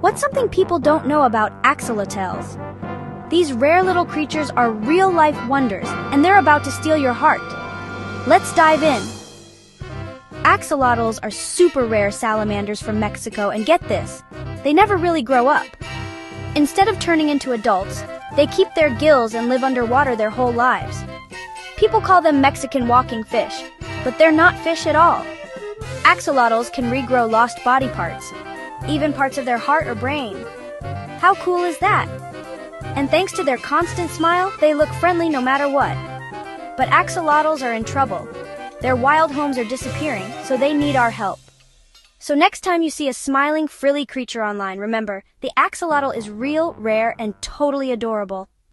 What's something people don't know about axolotls? These rare little creatures are real-life wonders, and they're about to steal your heart. Let's dive in. Axolotls are super rare salamanders from Mexico, and get this, they never really grow up. Instead of turning into adults, they keep their gills and live underwater their whole lives. People call them Mexican walking fish, but they're not fish at all. Axolotls can regrow lost body parts, even parts of their heart or brain. How cool is that? And thanks to their constant smile, they look friendly no matter what. But axolotls are in trouble. Their wild homes are disappearing, so they need our help. So next time you see a smiling, frilly creature online, remember, the axolotl is real, rare, and totally adorable.